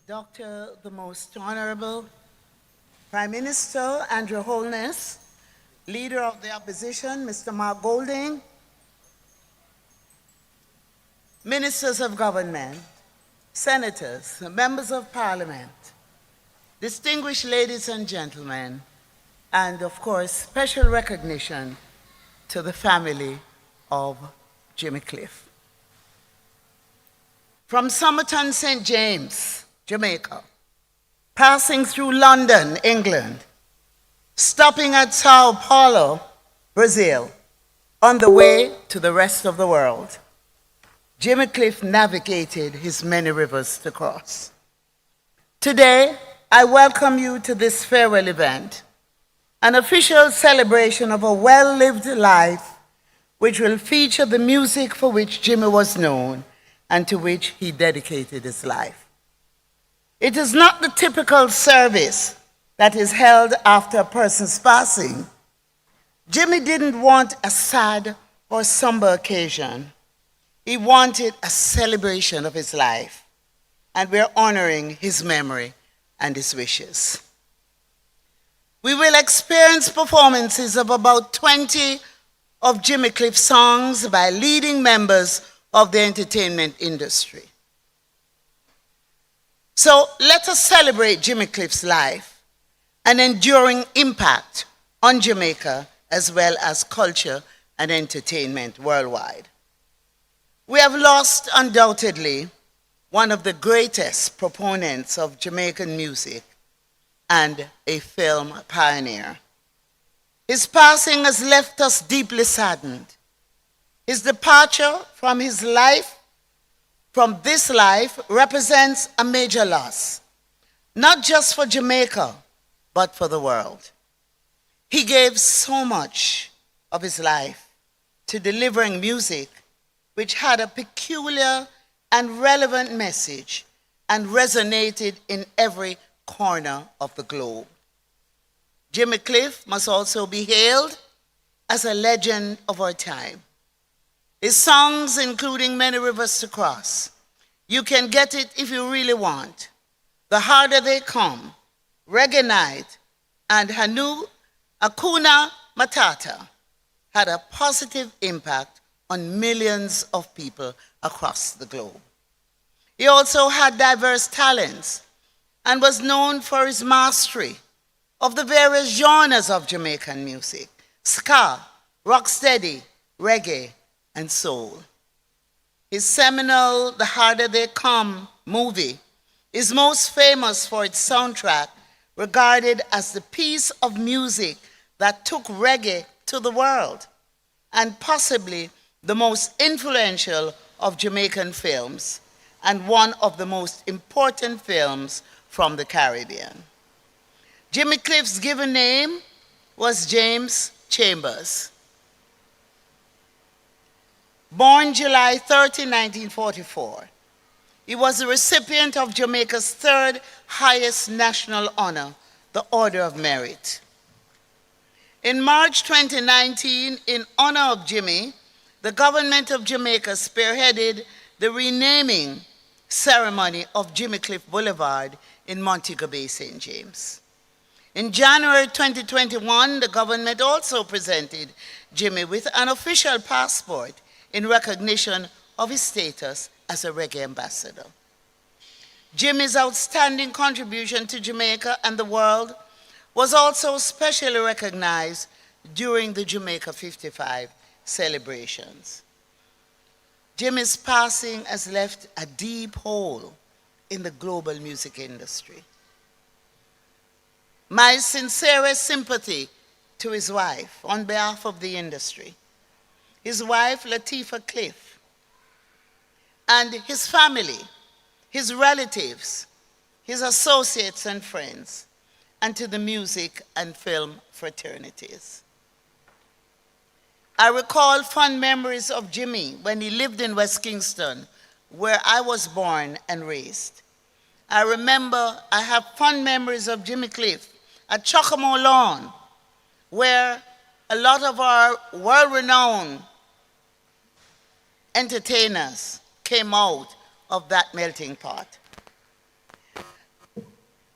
Dr. the Most Honorable Prime Minister Andrew Holness, Leader of the Opposition, Mr. Mark Golding, Ministers of Government, Senators, Members of Parliament, distinguished ladies and gentlemen, and of course, special recognition to the family of Jimmy Cliff. From Somerton, St. James, Jamaica, passing through London, England, stopping at Sao Paulo, Brazil, on the way to the rest of the world, Jimmy Cliff navigated his many rivers to cross. Today, I welcome you to this farewell event, an official celebration of a well-lived life which will feature the music for which Jimmy was known and to which he dedicated his life. It is not the typical service that is held after a person's passing. Jimmy didn't want a sad or somber occasion. He wanted a celebration of his life, and we're honoring his memory and his wishes. We will experience performances of about 20 of Jimmy Cliff's songs by leading members of the entertainment industry. So let us celebrate Jimmy Cliff's life, an enduring impact on Jamaica as well as culture and entertainment worldwide. We have lost, undoubtedly, one of the greatest proponents of Jamaican music and a film pioneer. His passing has left us deeply saddened. His departure from this life, represents a major loss, not just for Jamaica, but for the world. He gave so much of his life to delivering music which had a peculiar and relevant message and resonated in every corner of the globe. Jimmy Cliff must also be hailed as a legend of our time. His songs, including Many Rivers to Cross, You Can Get It If You Really Want, The Harder They Come, Reggae Night, and Hakuna Matata, had a positive impact on millions of people across the globe. He also had diverse talents and was known for his mastery of the various genres of Jamaican music: ska, rocksteady, reggae, and soul. His seminal The Harder They Come movie is most famous for its soundtrack, regarded as the piece of music that took reggae to the world, and possibly the most influential of Jamaican films, and one of the most important films from the Caribbean. Jimmy Cliff's given name was James Chambers. Born July 30, 1944, he was the recipient of Jamaica's third highest national honor, the Order of Merit. In March 2019, in honor of Jimmy, the Government of Jamaica spearheaded the renaming ceremony of Jimmy Cliff Boulevard in Montego Bay, St. James. In January 2021, the government also presented Jimmy with an official passport in recognition of his status as a reggae ambassador. Jimmy's outstanding contribution to Jamaica and the world was also specially recognized during the Jamaica 55 celebrations. Jimmy's passing has left a deep hole in the global music industry. My sincerest sympathy to his wife on behalf of the industry, his wife Latifah Cliff, and his family, his relatives, his associates and friends, and to the music and film fraternities. I recall fond memories of Jimmy when he lived in West Kingston, where I was born and raised. I have fond memories of Jimmy Cliff at Chocamo Lawn, where a lot of our world-renowned entertainers came out of that melting pot.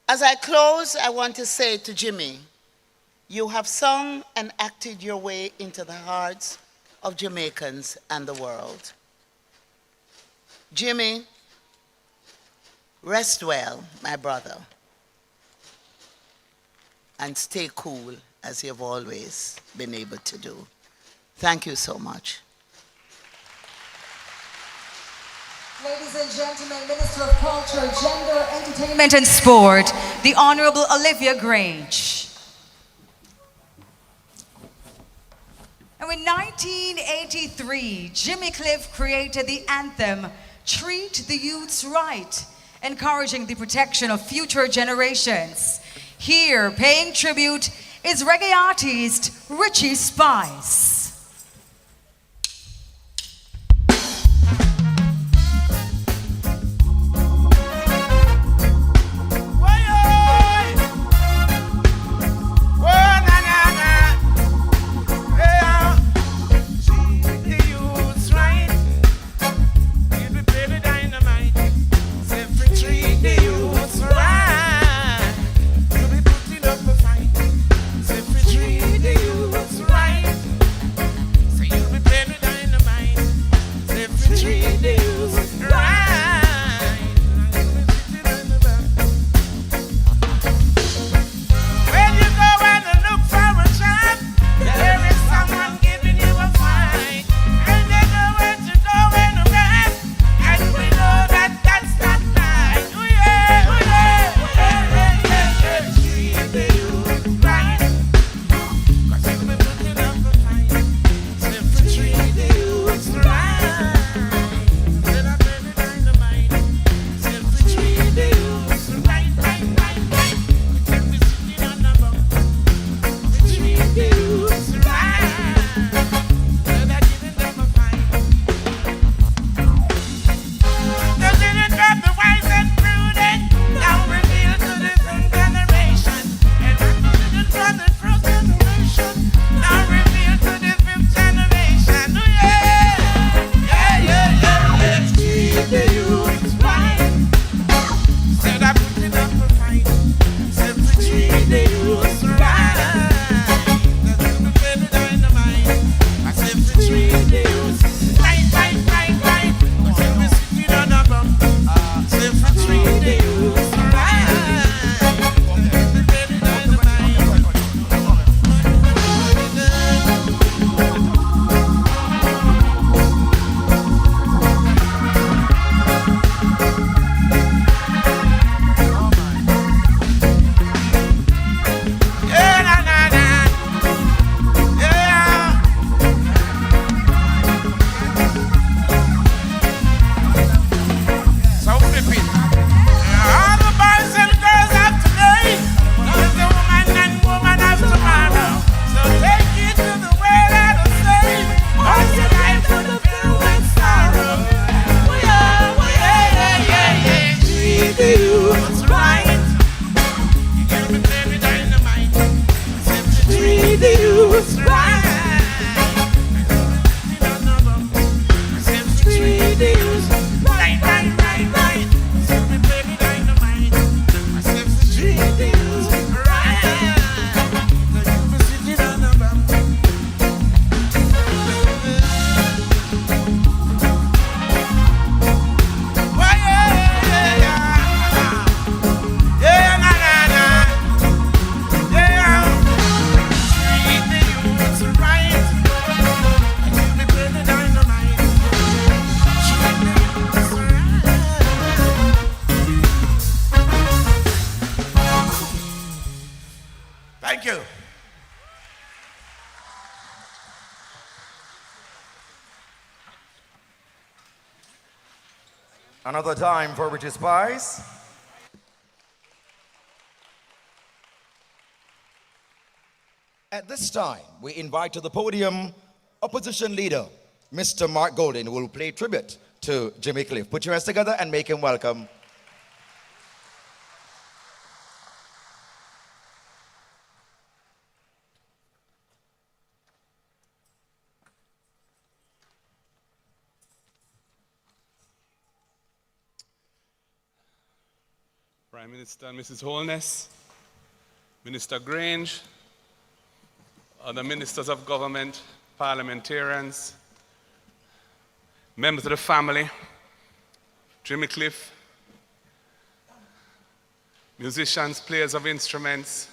As I close, I want to say to Jimmy, you have sung and acted your way into the hearts of Jamaicans and the world. Jimmy, rest well, my brother, and stay cool as you've always been able to do. Thank you so much. Ladies and gentlemen, Minister of Culture, Gender, Entertainment and Sport, the Honorable Olivia Grange. And in 1983, Jimmy Cliff created the anthem, Treat the Youths Right, encouraging the protection of future generations. Here, paying tribute, is reggae artist Richie Spice. Another time for Richie Spice. At this time, we invite to the podium opposition leader, Mr. Mark Golden, who will play tribute to Jimmy Cliff. Put your hands together and make him welcome. Prime Minister and Mrs. Holness, Minister Grange, other ministers of government, parliamentarians, members of the family, Jimmy Cliff, musicians, players of instruments,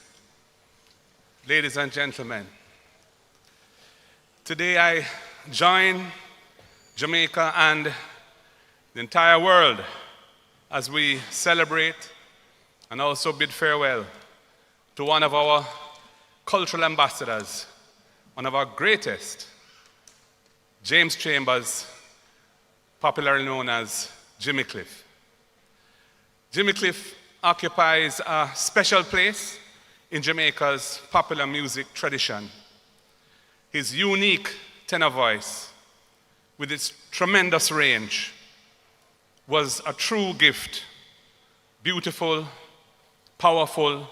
ladies and gentlemen. Today I join Jamaica and the entire world as we celebrate and also bid farewell to one of our cultural ambassadors, one of our greatest, James Chambers, popularly known as Jimmy Cliff. Jimmy Cliff occupies a special place in Jamaica's popular music tradition. His unique tenor voice, with its tremendous range, was a true gift, beautiful, powerful,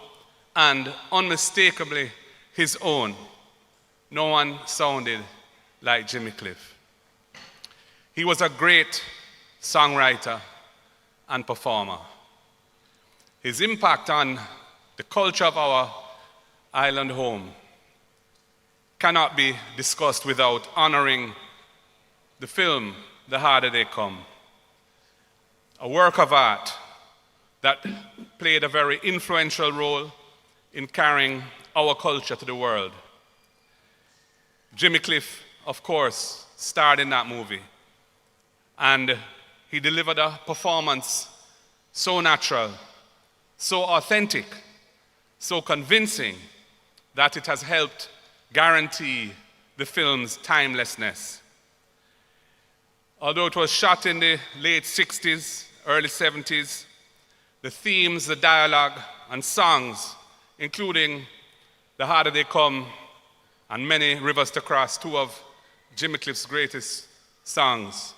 and unmistakably his own. No one sounded like Jimmy Cliff. He was a great songwriter and performer. His impact on the culture of our island home cannot be discussed without honoring the film, The Harder They Come, a work of art that played a very influential role in carrying our culture to the world. Jimmy Cliff, of course, starred in that movie, and he delivered a performance so natural, so authentic, so convincing that it has helped guarantee the film's timelessness. Although it was shot in the late 60s, early 70s, the themes, the dialogue, and songs, including The Harder They Come and Many Rivers to Cross, two of Jimmy Cliff's greatest songs,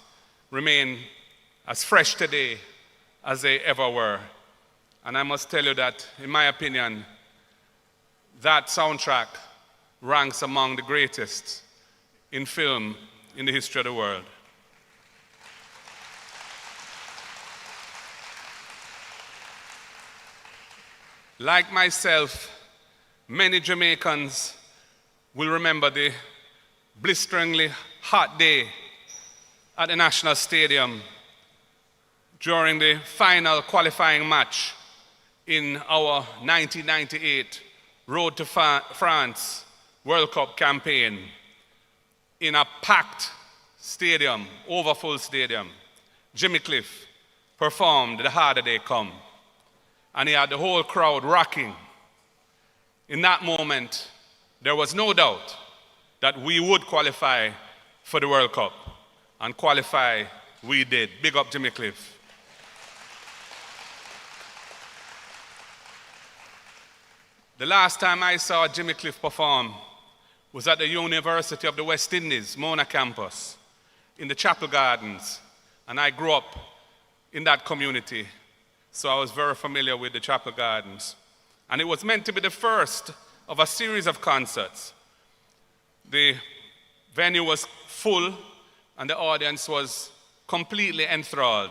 remain as fresh today as they ever were. And I must tell you that, in my opinion, that soundtrack ranks among the greatest in film in the history of the world. Like myself, many Jamaicans will remember the blisteringly hot day at the National Stadium during the final qualifying match in our 1998 Road to France World Cup campaign. In a packed stadium, overfull stadium, Jimmy Cliff performed The Harder They Come, and he had the whole crowd rocking. In that moment, there was no doubt that we would qualify for the World Cup, and qualify we did. Big up Jimmy Cliff. The last time I saw Jimmy Cliff perform was at the University of the West Indies, Mona campus, in the Chapel Gardens, and I grew up in that community, so I was very familiar with the Chapel Gardens. And it was meant to be the first of a series of concerts. The venue was full, and the audience was completely enthralled.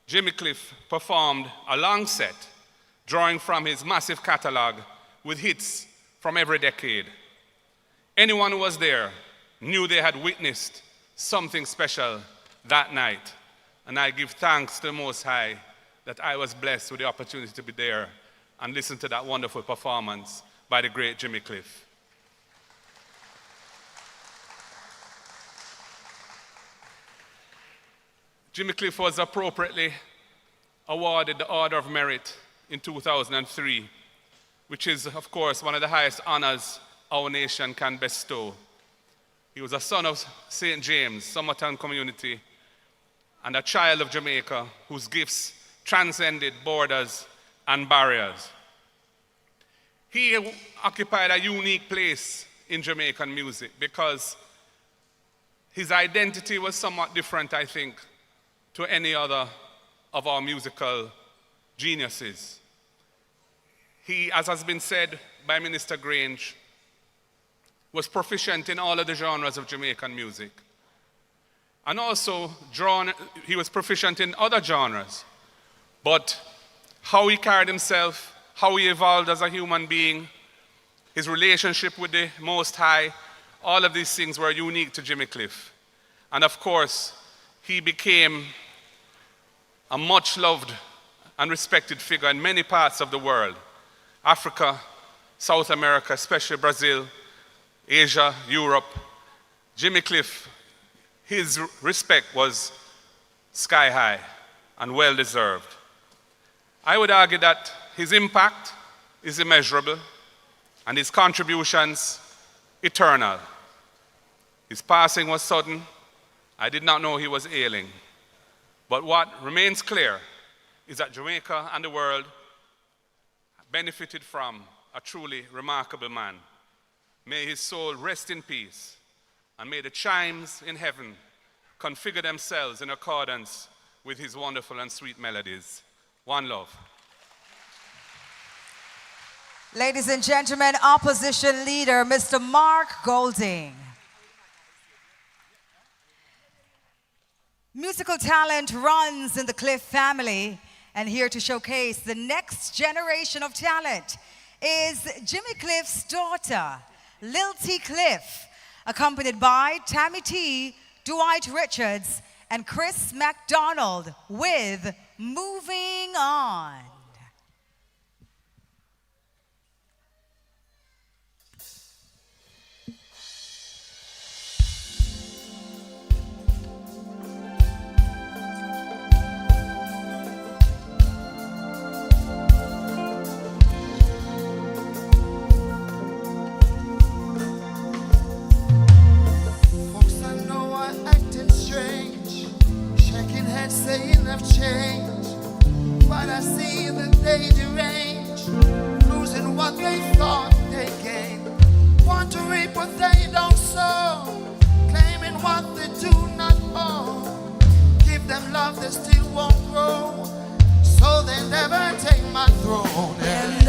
Jimmy Cliff performed a long set, drawing from his massive catalog with hits from every decade. Anyone who was there knew they had witnessed something special that night. And I give thanks to the Most High that I was blessed with the opportunity to be there and listen to that wonderful performance by the great Jimmy Cliff. Jimmy Cliff was appropriately awarded the Order of Merit in 2003, which is, of course, one of the highest honors our nation can bestow. He was a son of St. James, Summertown community, and a child of Jamaica whose gifts transcended borders and barriers. He occupied a unique place in Jamaican music because his identity was somewhat different, I think, to any other of our musical geniuses. He, as has been said by Minister Grange, was proficient in all of the genres of Jamaican music. And also, he was proficient in other genres. But how he carried himself, how he evolved as a human being, his relationship with the Most High, all of these things were unique to Jimmy Cliff. And of course, he became a much loved and respected figure in many parts of the world. Africa, South America, especially Brazil, Asia, Europe. Jimmy Cliff, his respect was sky high and well deserved. I would argue that his impact is immeasurable and his contributions eternal. His passing was sudden. I did not know he was ailing. But what remains clear is that Jamaica and the world benefited from a truly remarkable man. May his soul rest in peace, and may the chimes in heaven configure themselves in accordance with his wonderful and sweet melodies. One love. Ladies and gentlemen, opposition leader, Mr. Mark Golding. Musical talent runs in the Cliff family, and here to showcase the next generation of talent is Jimmy Cliff's daughter, Lil T. Cliff, accompanied by Tammy T, Dwight Richards, and Chris MacDonald with Moving On. Saying I've changed, but I see that they derange, losing what they thought they gained. Want to reap what they don't sow, claiming what they do not own. Give them love, they still won't grow, so they never take my throne. And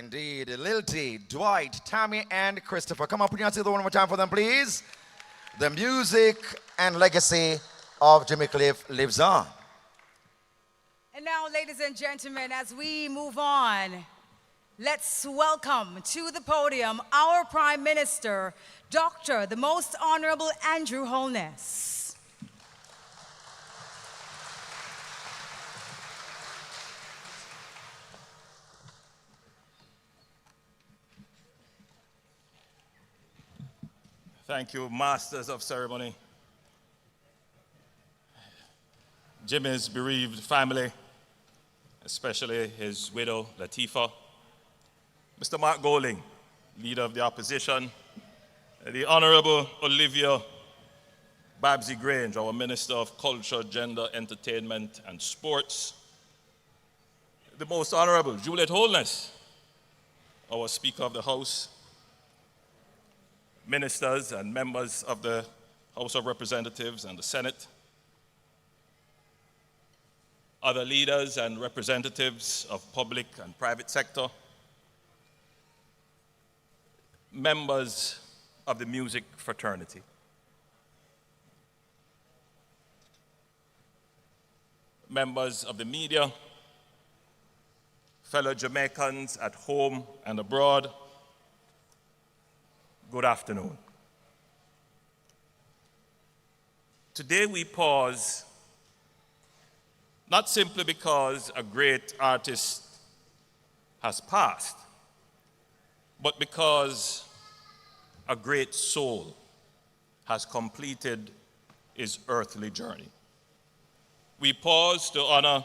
indeed. Lilty, Dwight, Tammy, and Christopher. Come on, put your hands together one more time for them, please. The music and legacy of Jimmy Cliff lives on. And now, ladies and gentlemen, as we move on, let's welcome to the podium our Prime Minister, Dr. the Most Honorable Andrew Holness. Thank you, Masters of Ceremony. Jimmy's bereaved family, especially his widow, Latifah. Mr. Mark Golding, Leader of the Opposition. The Honorable Olivia Babsy Grange, our Minister of Culture, Gender, Entertainment, and Sports. The Most Honorable Juliet Holness, our Speaker of the House. Ministers and members of the House of Representatives and the Senate, other leaders and representatives of public and private sector, members of the music fraternity. Members of the media, fellow Jamaicans at home and abroad, good afternoon. Today we pause not simply because a great artist has passed, but because a great soul has completed his earthly journey. We pause to honor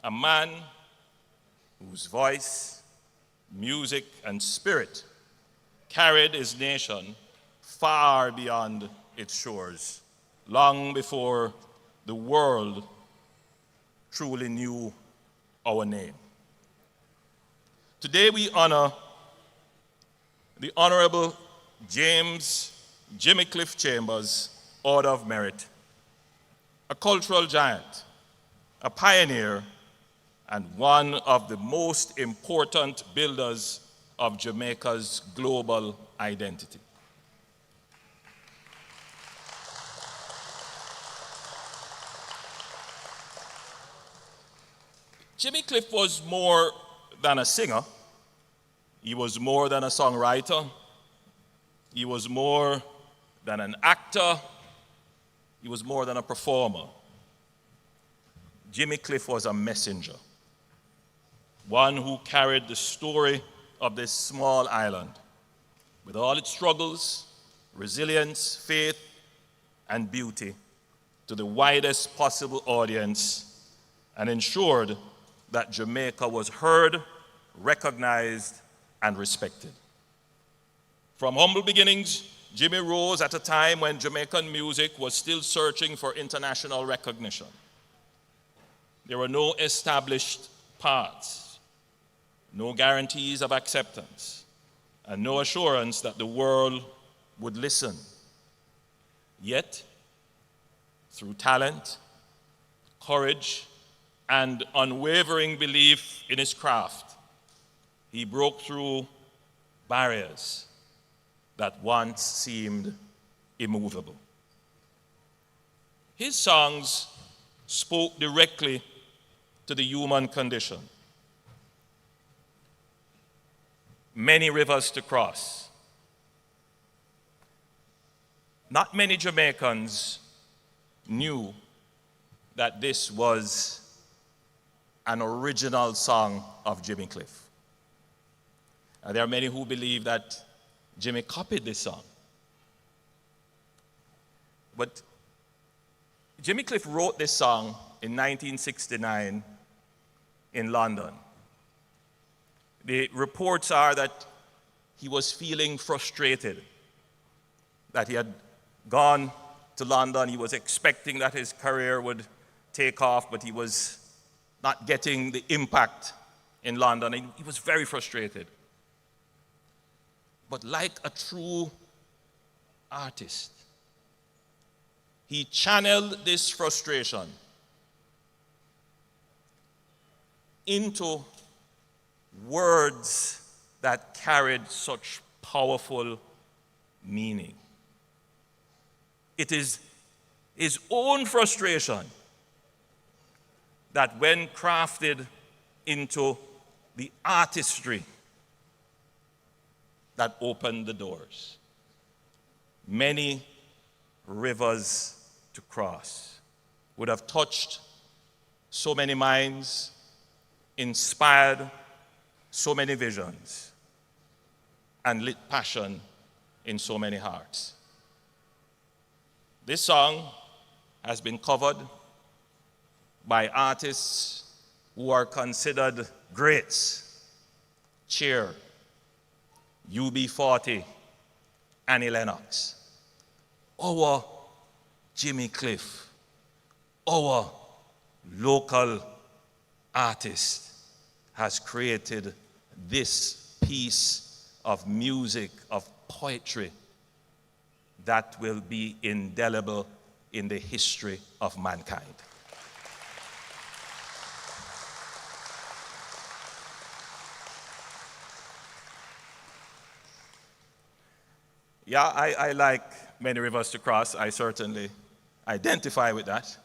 a man whose voice, music, and spirit carried his nation far beyond its shores, long before the world truly knew our name. Today we honor the Honorable James Jimmy Cliff Chambers Order of Merit, a cultural giant, a pioneer, and one of the most important builders of Jamaica's global identity. Jimmy Cliff was more than a singer. He was more than a songwriter. He was more than an actor. He was more than a performer. Jimmy Cliff was a messenger, one who carried the story of this small island, with all its struggles, resilience, faith, and beauty, to the widest possible audience, and ensured that Jamaica was heard, recognized, and respected. From humble beginnings, Jimmy rose at a time when Jamaican music was still searching for international recognition. There were no established paths, no guarantees of acceptance, and no assurance that the world would listen. Yet, through talent, courage, and unwavering belief in his craft, he broke through barriers that once seemed immovable. His songs spoke directly to the human condition. Many rivers to cross. Not many Jamaicans knew that this was an original song of Jimmy Cliff. There are many who believe that Jimmy copied this song. But Jimmy Cliff wrote this song in 1969 in London. The reports are that he was feeling frustrated, that he had gone to London. He was expecting that his career would take off, but he was not getting the impact in London. He was very frustrated. But like a true artist, he channeled this frustration into words that carried such powerful meaning. It is his own frustration that, when crafted into the artistry that opened the doors, many rivers to cross, would have touched so many minds, inspired so many visions, and lit passion in so many hearts. This song has been covered by artists who are considered greats: Cheer, UB40, Annie Lennox. Our Jimmy Cliff, our local artist, has created this piece of music, of poetry, that will be indelible in the history of mankind. Yeah, I like Many Rivers to Cross. I certainly identify with that.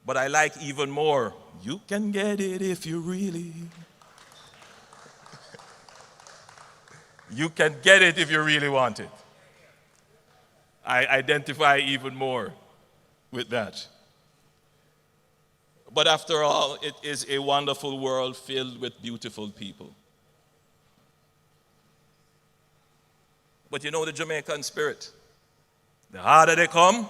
But I like even more, You Can Get It If You Really. You can get it if you really want it. I identify even more with that. But after all, it is a wonderful world filled with beautiful people. But you know the Jamaican spirit. The harder they come,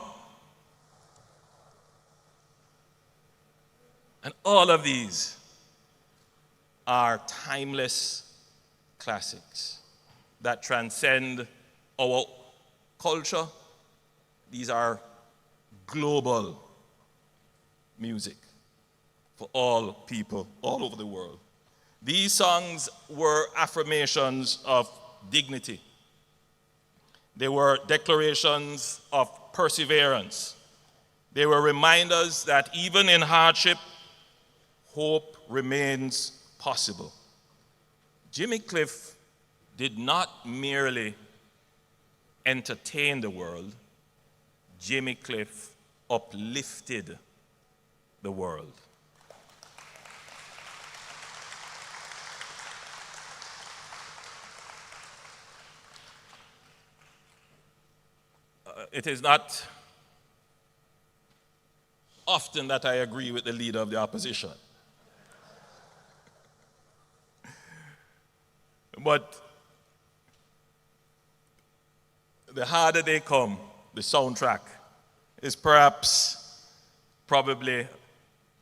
and all of these are timeless classics that transcend our culture. These are global music for all people all over the world. These songs were affirmations of dignity. They were declarations of perseverance. They were reminders that even in hardship, hope remains possible. Jimmy Cliff did not merely entertain the world. Jimmy Cliff uplifted the world. It is not often that I agree with the leader of the opposition. But the harder they come, the soundtrack is probably,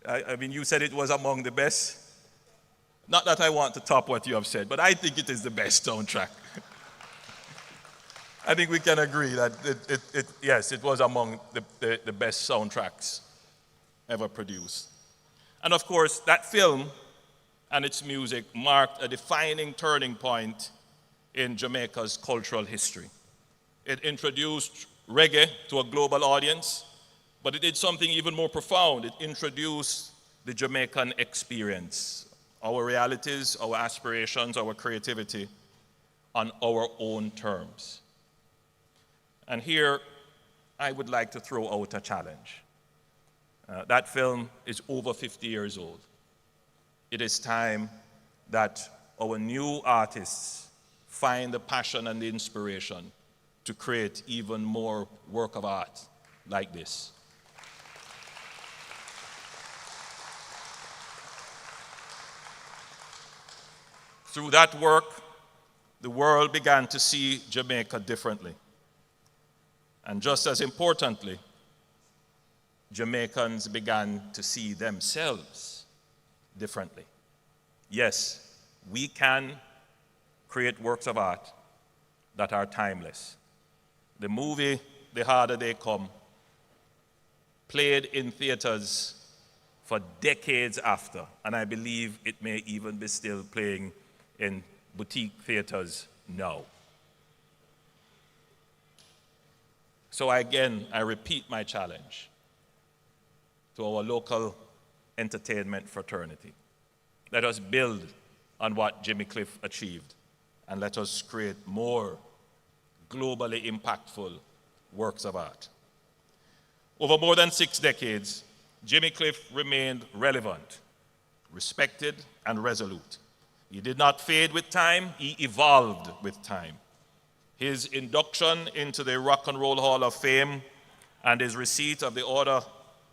I mean, you said it was among the best. Not that I want to top what you have said, but I think it is the best soundtrack. I think we can agree that yes, it was among the best soundtracks ever produced. And of course, that film and its music marked a defining turning point in Jamaica's cultural history. It introduced reggae to a global audience, but it did something even more profound. It introduced the Jamaican experience, our realities, our aspirations, our creativity on our own terms. And here, I would like to throw out a challenge. That film is over 50 years old. It is time that our new artists find the passion and the inspiration to create even more work of art like this. Through that work, the world began to see Jamaica differently. And just as importantly, Jamaicans began to see themselves differently. Yes, we can create works of art that are timeless. The movie, The Harder They Come, played in theaters for decades after, and I believe it may even be still playing in boutique theaters now. So again, I repeat my challenge to our local entertainment fraternity. Let us build on what Jimmy Cliff achieved, and let us create more globally impactful works of art. Over more than 6 decades, Jimmy Cliff remained relevant, respected, and resolute. He did not fade with time, he evolved with time. His induction into the Rock and Roll Hall of Fame and his receipt of the Order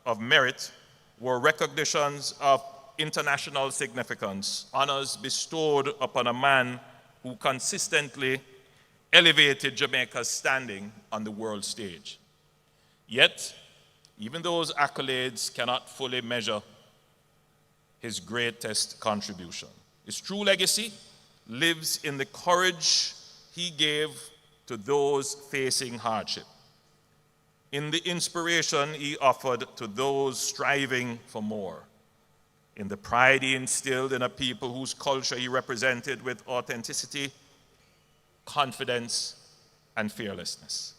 of Merit were recognitions of international significance, honors bestowed upon a man who consistently elevated Jamaica's standing on the world stage. Yet, even those accolades cannot fully measure his greatest contribution. His true legacy lives in the courage he gave to those facing hardship, in the inspiration he offered to those striving for more, in the pride he instilled in a people whose culture he represented with authenticity, confidence, and fearlessness.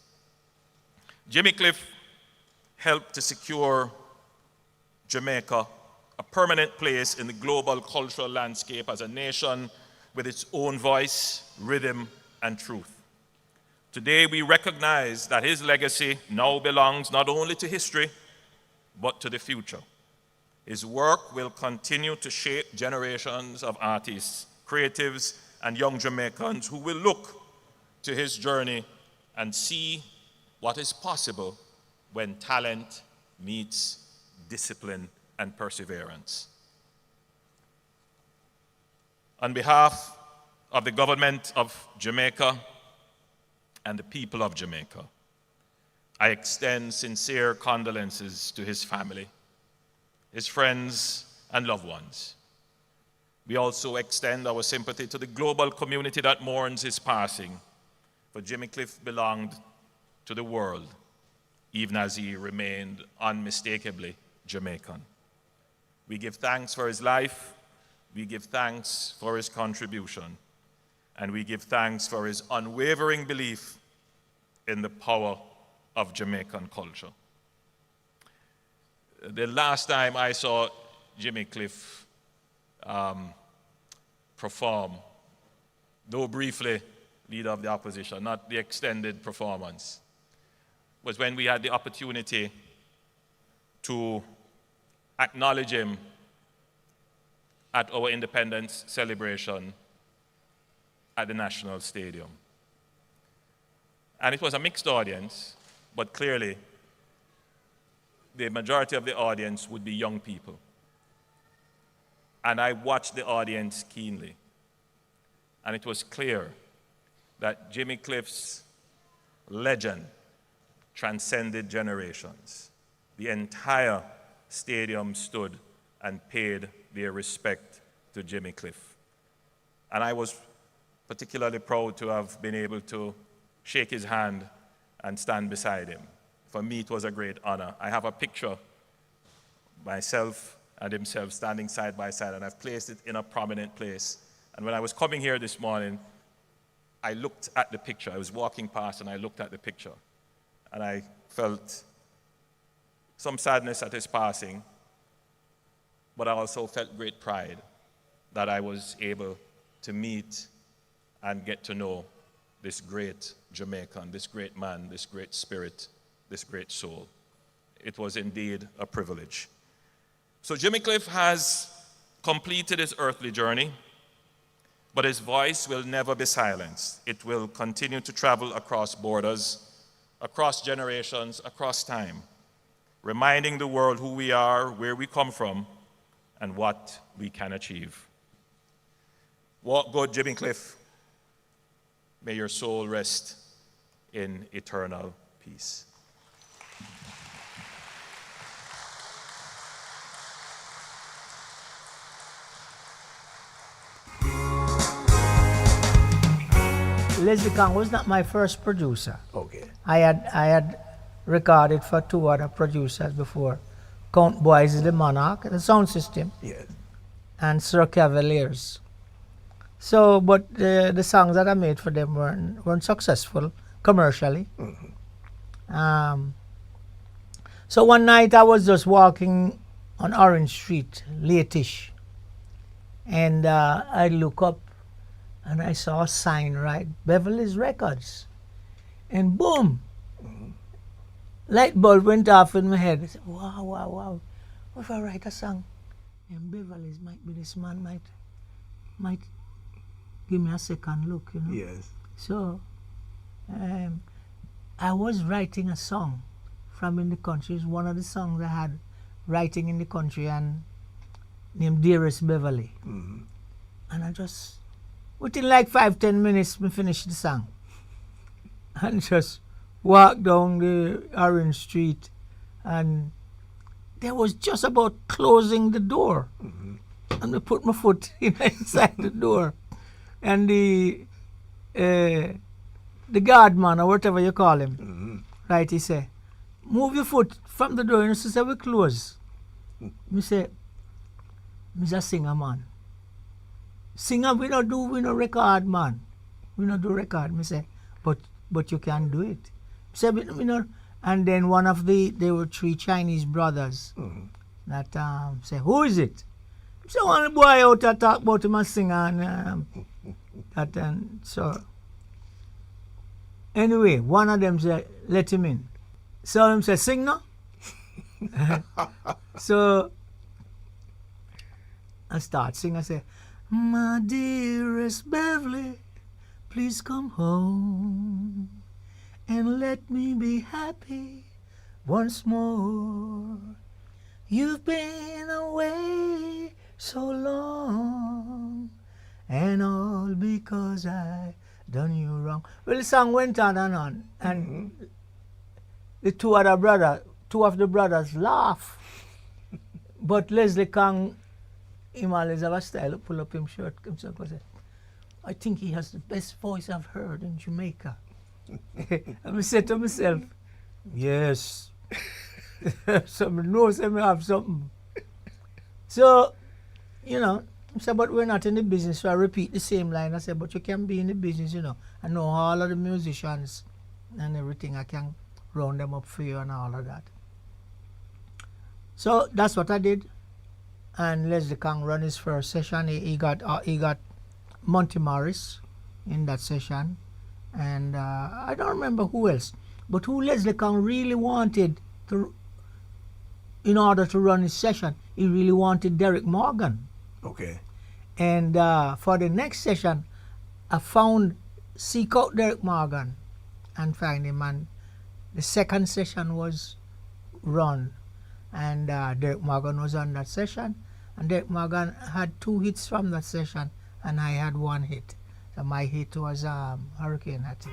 Jimmy Cliff helped to secure Jamaica a permanent place in the global cultural landscape as a nation with its own voice, rhythm, and truth. Today, we recognize that his legacy now belongs not only to history, but to the future. His work will continue to shape generations of artists, creatives, and young Jamaicans who will look to his journey and see what is possible when talent meets discipline and perseverance. On behalf of the Government of Jamaica and the people of Jamaica, I extend sincere condolences to his family, his friends, and loved ones. We also extend our sympathy to the global community that mourns his passing, for Jimmy Cliff belonged to the world, even as he remained unmistakably Jamaican. We give thanks for his life, we give thanks for his contribution, and we give thanks for his unwavering belief in the power of Jamaican culture. The last time I saw Jimmy Cliff perform, though briefly leader of the opposition, not the extended performance, was when we had the opportunity to acknowledge him at our independence celebration at the National Stadium. And it was a mixed audience, but clearly the majority of the audience would be young people. And I watched the audience keenly. And it was clear that Jimmy Cliff's legend transcended generations. The entire stadium stood and paid their respect to Jimmy Cliff. And I was particularly proud to have been able to shake his hand and stand beside him. For me, it was a great honor. I have a picture, myself and himself standing side by side, and I've placed it in a prominent place. And when I was coming here this morning, I looked at the picture. I was walking past and I looked at the picture. And I felt some sadness at his passing, but I also felt great pride that I was able to meet and get to know this great Jamaican, this great man, this great spirit, this great soul. It was indeed a privilege. So Jimmy Cliff has completed his earthly journey, but his voice will never be silenced. It will continue to travel across borders, across generations, across time, reminding the world who we are, where we come from, and what we can achieve. Walk good, Jimmy Cliff. May your soul rest in eternal peace. Leslie Kang was not my first producer. Okay. I had recorded for 2 other producers before. Count Boys the Monarch, the sound system, Yes. and Sir Cavaliers. So, but the songs that I made for them weren't successful commercially. So one night I was just walking on Orange Street, late-ish, And I look up and I saw a sign, right? Beverly's Records. And boom, light bulb went off in my head. I said, wow, wow, wow. What if I write a song? And Beverly's might be this man, might give me a second look, you know? Yes. So I was writing a song from in the country. It's one of the songs I had writing in the country and named Dearest Beverly. And I just, within like 5-10 minutes, we finished the song. And just walked down the Orange Street and they was just about closing the door. And I put my foot inside the door. And the guard man or whatever you call him, right, he say, move your foot from the door and he say, we close. Me say, me's a singer, man. Singer, we no record, man. We no do record. Me say, but you can do it. Say, we no. And then one of there were 3 Chinese brothers that say, who is it? So one boy out to talk about him a singer and that and so. Anyway, one of them said, let him in. So him say, sing now. So I start sing. I say, my dearest Beverly, please come home and let me be happy once more. You've been away so long, and all because I done you wrong. Well, the song went on and on, and the two of the brothers laugh. But Leslie Kang, him always have a style to pull up him shirt himself and say, I think he has the best voice I've heard in Jamaica. And I said to myself, yes. Somebody knows I have something. So, you know, I said, but we're not in the business, so I repeat the same line. I said, but you can be in the business, you know. I know all of the musicians and everything. I can round them up for you and all of that. So that's what I did. And Leslie Kang run his first session. He got Monty Morris in that session. And I don't remember who else. But who Leslie Kang really wanted to, in order to run his session, he really wanted Derek Morgan. Okay. And for the next session, I seek out Derek Morgan and find him. And the second session was run. And Derek Morgan was on that session. And Derek Morgan had 2 hits from that session, and I had 1 hit. So my hit was Hurricane Hattie.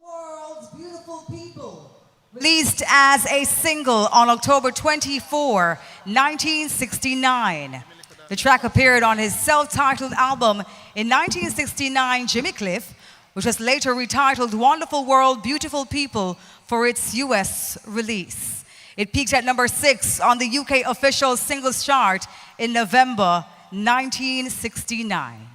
World's Beautiful People. Released as a single on October 24, 1969. The track appeared on his self-titled album in 1969, Jimmy Cliff, which was later retitled Wonderful World, Beautiful People for its US release. It peaked at number 6 on the UK official singles chart in November 1969.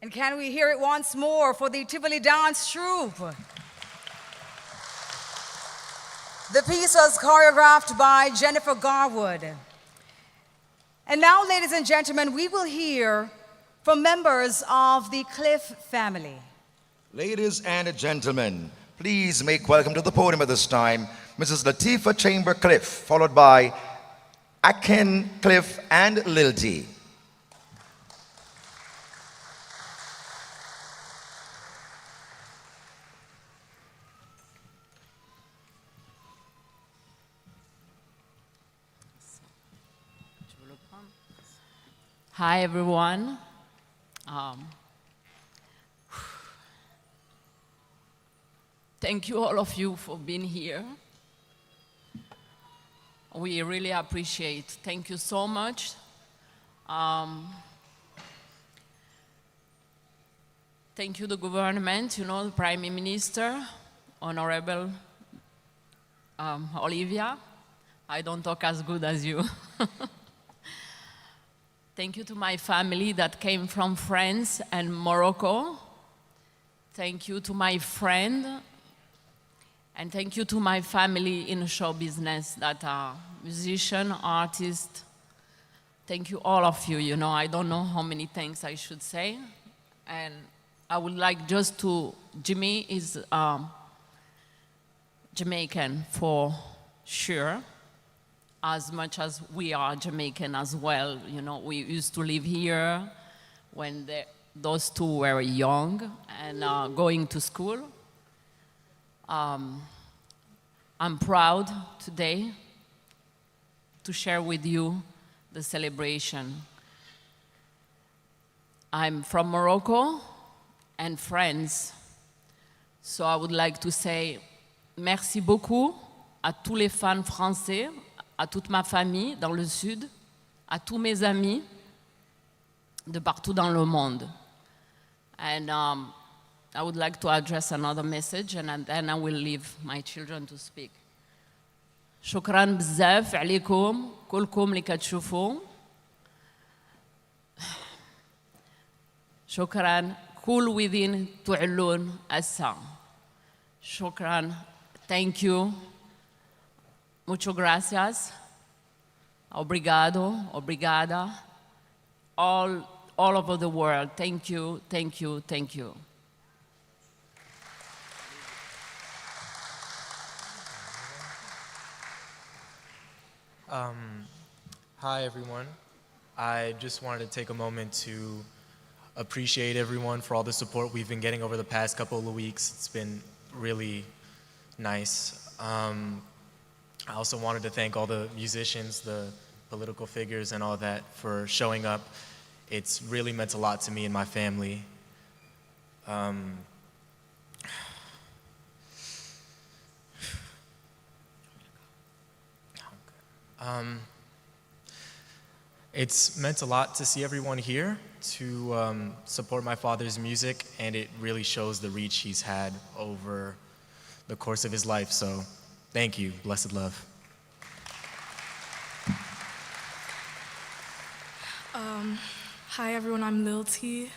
And can we hear it once more for the Tivoli Dance Troupe? The piece was choreographed by Jennifer Garwood. And now, ladies and gentlemen, we will hear from members of the Cliff family. Ladies and gentlemen, please make welcome to the podium at this time, Mrs. Latifah Chamber Cliff, followed by Akin Cliff and Lil D. Hi, everyone. Thank you, all of you, for being here. We really appreciate. Thank you so much. Thank you, the government, the Prime Minister, Honorable Olivia. I don't talk as good as you. Thank you to my family that came from France and Morocco. Thank you to my friend. And thank you to my family in show business that are musician, artist. Thank you, all of you. I don't know how many thanks I should say. And I would like just to, Jimmy is Jamaican for sure, as much as we are Jamaican as well. We used to live here when those two were young and going to school. I'm proud today to share with you the celebration. I'm from Morocco and France, so I would like to say merci beaucoup à tous les fans français, à toute ma famille dans le Sud, à tous mes amis de partout dans le monde. And I would like to address another message, and then I will leave my children to speak. شكراً بزاف عليكم كلكم اللي كتشوفوا. شكراً كل وذين تعلون هسه. شكراً. Thank you. Muchas gracias. Obrigado. Obrigada. All over the world. Thank you. Thank you. Thank you. Hi, everyone. I just wanted to take a moment to appreciate everyone for all the support we've been getting over the past couple of weeks. It's been really nice. I also wanted to thank all the musicians, the political figures, and all that for showing up. It's really meant a lot to me and my family. It's meant a lot to see everyone here, to support my father's music, and it really shows the reach he's had over the course of his life. So thank you. Blessed love. Hi everyone, I'm Lil T.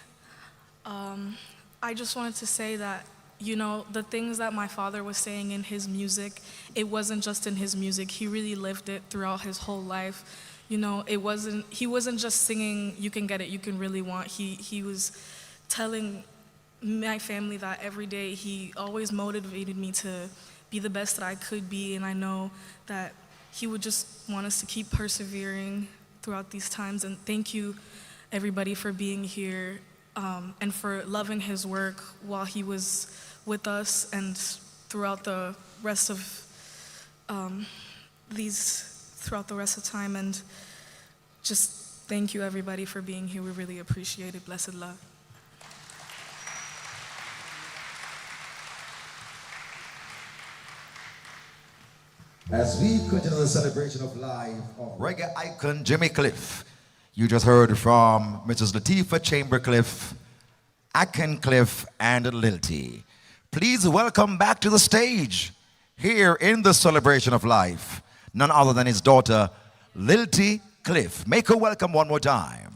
I just wanted to say that, the things that my father was saying in his music, it wasn't just in his music. He really lived it throughout his whole life. He wasn't just singing, you can get it, you can really want. He was telling my family that every day. He always motivated me to be the best that I could be, and I know that he would just want us to keep persevering throughout these times. And thank you, everybody, for being here and for loving his work while he was with us and throughout the rest of time. And just thank you, everybody, for being here. We really appreciate it. Blessed love. As we continue the celebration of life of reggae icon Jimmy Cliff, you just heard from Mrs. Latifah Chambercliff, Akin Cliff, and Lil T. Please welcome back to the stage, here in the celebration of life, none other than his daughter, Lil T Cliff. Make her welcome one more time.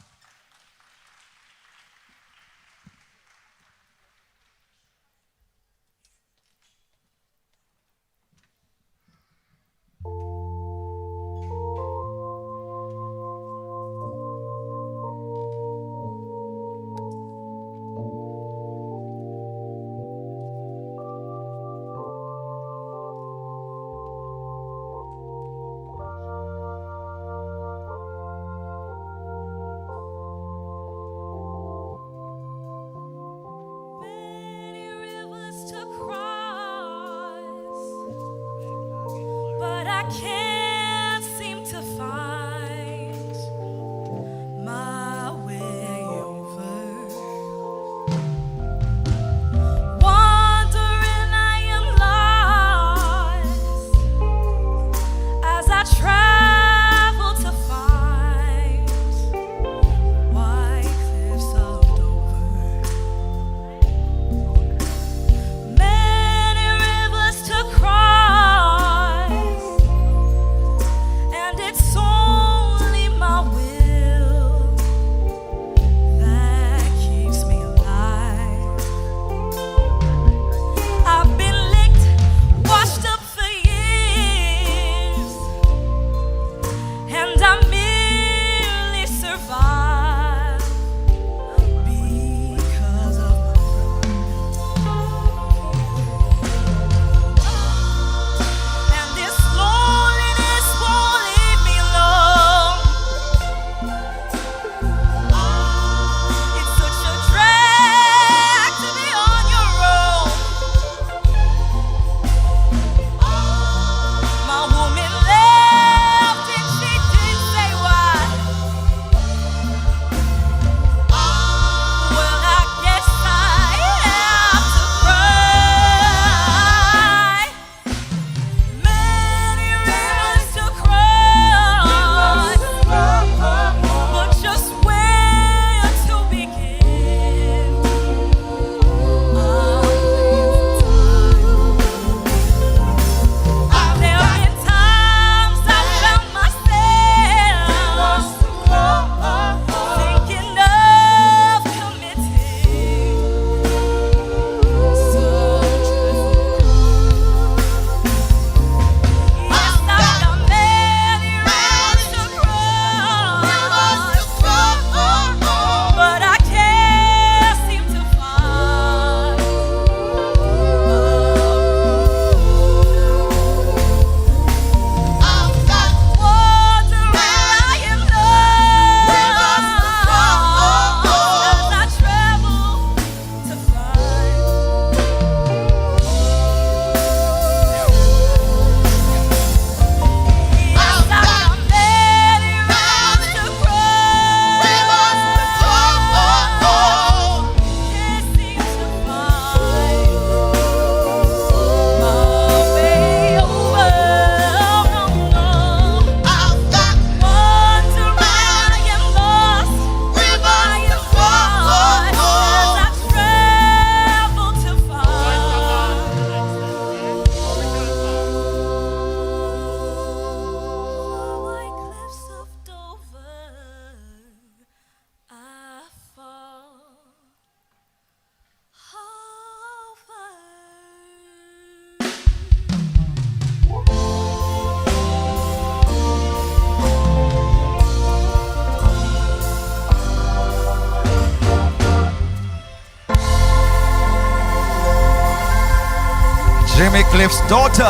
Jimmy Cliff's daughter,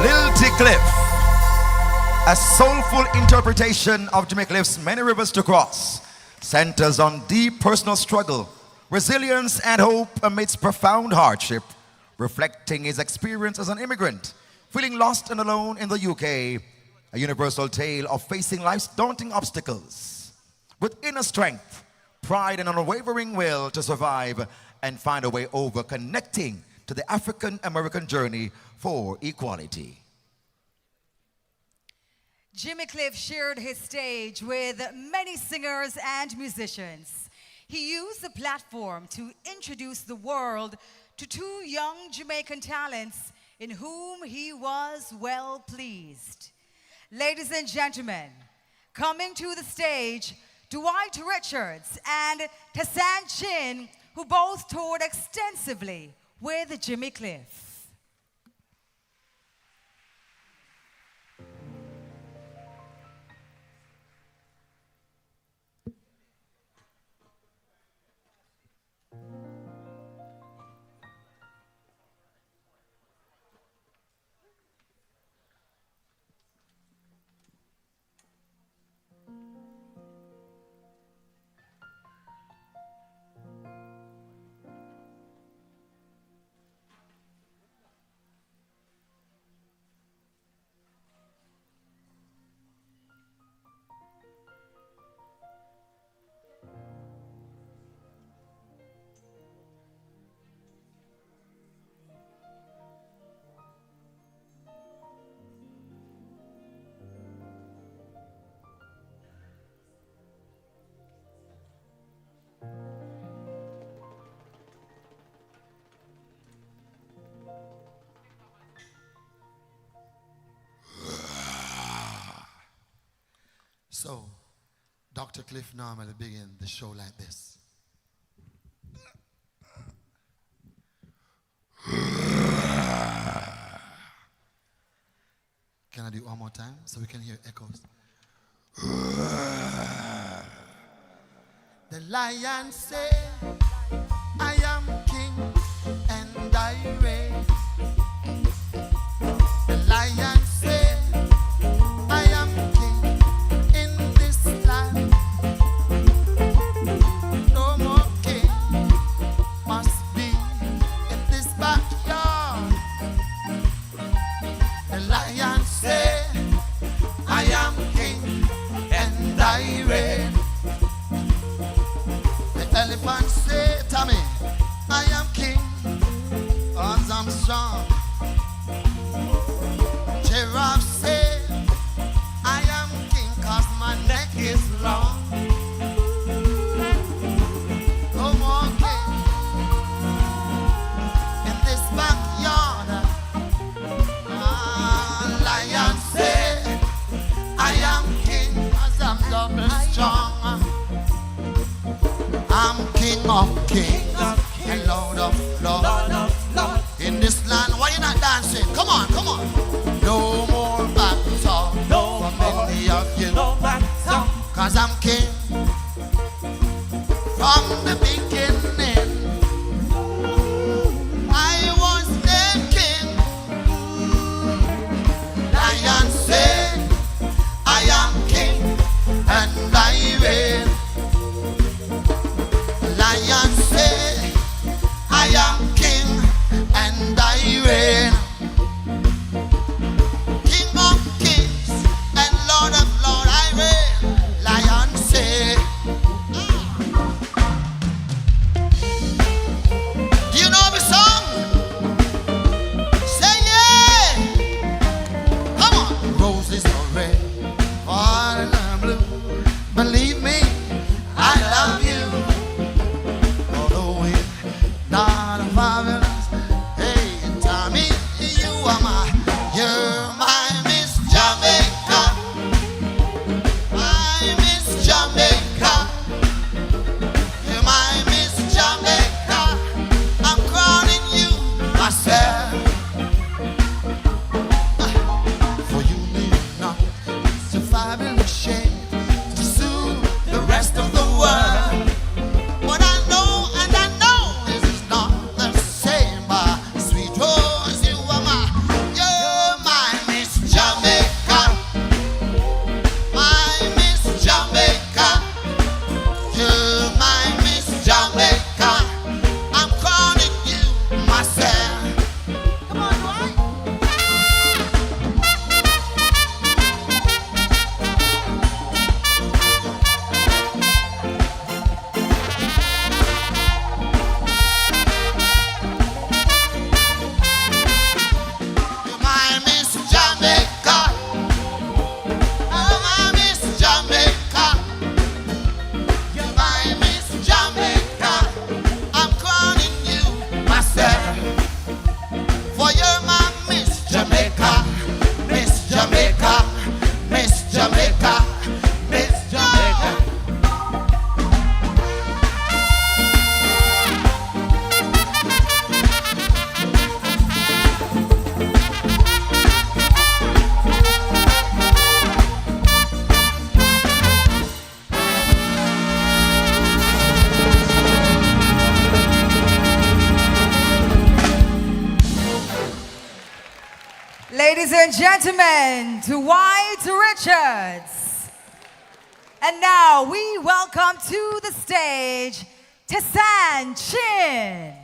Lil T Cliff. A soulful interpretation of Jimmy Cliff's Many Rivers to Cross centers on deep personal struggle, resilience, and hope amidst profound hardship, reflecting his experience as an immigrant, feeling lost and alone in the UK, a universal tale of facing life's daunting obstacles with inner strength, pride, and an unwavering will to survive and find a way over, connecting to the African-American journey for equality. Jimmy Cliff shared his stage with many singers and musicians. He used the platform to introduce the world to two young Jamaican talents in whom he was well pleased. Ladies and gentlemen, coming to the stage, Dwight Richards and Tassan Chin, who both toured extensively with Jimmy Cliff. So, Dr. Cliff normally begin the show like this. Can I do it one more time so we can hear echoes? The lion said, I am king and I reign. The lion said, I am king in this land. No more king must be in this backyard. The lion said, I am king and I reign. The elephant said, Tommy, I am king, 'cause I'm strong. Giraffe said, I am king 'cause my neck is long. No more king in this backyard. Lion said, I am king 'cause I'm double strong. I'm king of kings and lord of lords. In this land, why you not dancing? Come on, come on. No more back talk from any of you. 'Cause I'm king from the beginning. I was the king. Lion said, I am king and I reign. Lion said, I am king and I reign. King of kings and Lord of lords, I reign. Lion said. Do you know the song? Say yeah. Come on. Roses are red, violets are blue. Believe me, I love you. Although we're not fabulous, hey Tommy, you're my Miss Jamaica. My Miss Jamaica. You're my Miss Jamaica. I'm crowning you myself. For you need not so fabulous shape to soothe the rest of the world. But I know, and I know this is not the same. My sweet rose, you are Ladies and gentlemen, to White Richards. And now we welcome to the stage Tessan Chin.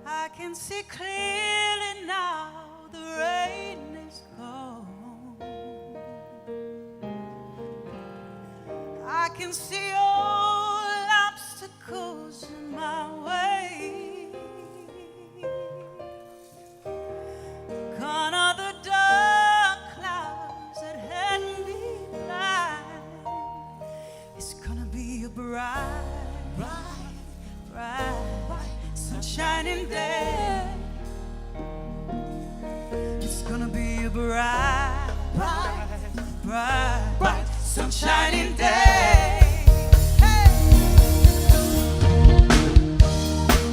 I can see clearly now, the rain is gone. I can see all obstacles in my way. Gone are the dark clouds that had me blind. It's gonna be a bright, shining day. It's gonna be a bright, sunshining day. Hey.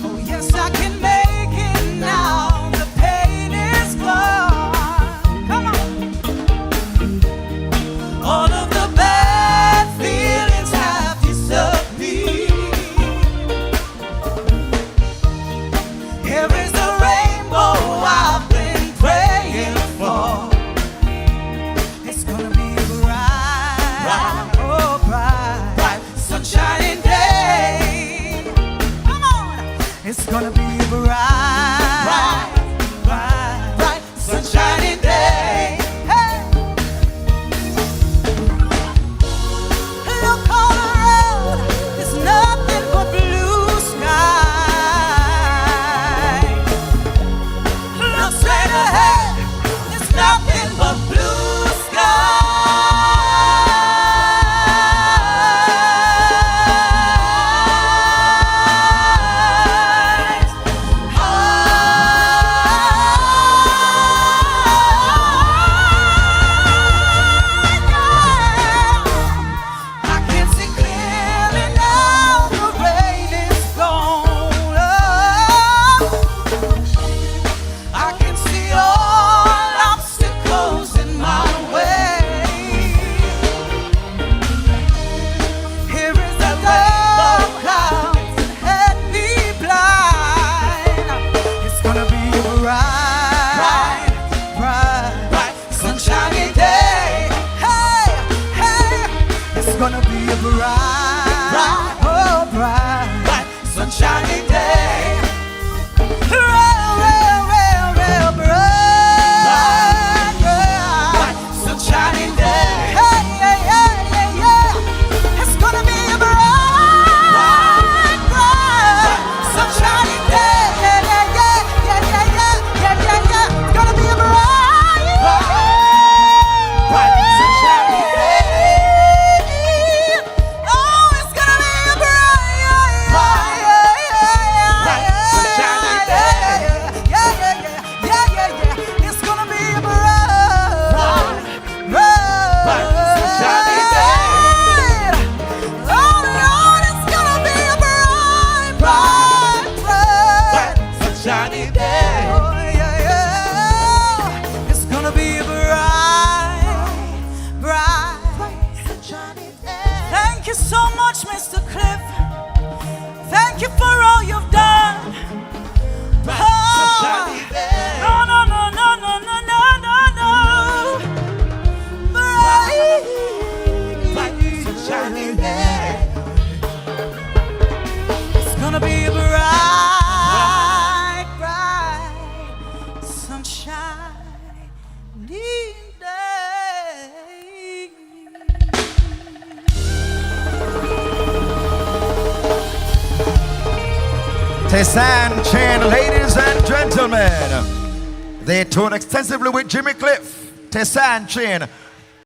Oh yes, I can make it now. The pain is gone. Come on. All of the bad feelings have disappeared. Here is the rainbow I've been praying for. It's gonna be a bright, sunshining day. Come on! It's gonna be a bright, sunshining day. Hey! Look all around, there's nothing but blue sky. Look straight ahead, there's nothing but blue skies. I can see clearly now, the rain is gone. I can see all obstacles in my way. Here is the dark clouds that had me blind. It's gonna be a bright, sunshiny day. Hey, hey, it's gonna be a bright, sunshiny day. Real bright, sunshining day. Hey, it's gonna be a bright, sunshining day. It's gonna be a bright, sunshining day. Oh, it's gonna be a bright, sunshining day. It's gonna be a bright, sunshining day. Oh Lord, it's gonna be a bright, sunshining day. Oh yeah. It's gonna be a bright, sunshining day. Thank you so much, Mr. Cliff. Thank you for all you've done. Sunshining day. No. Sunshining day. It's gonna be a bright, sunshine day. Tessan Chin, ladies and gentlemen. They toured extensively with Jimmy Cliff. Tessan Chin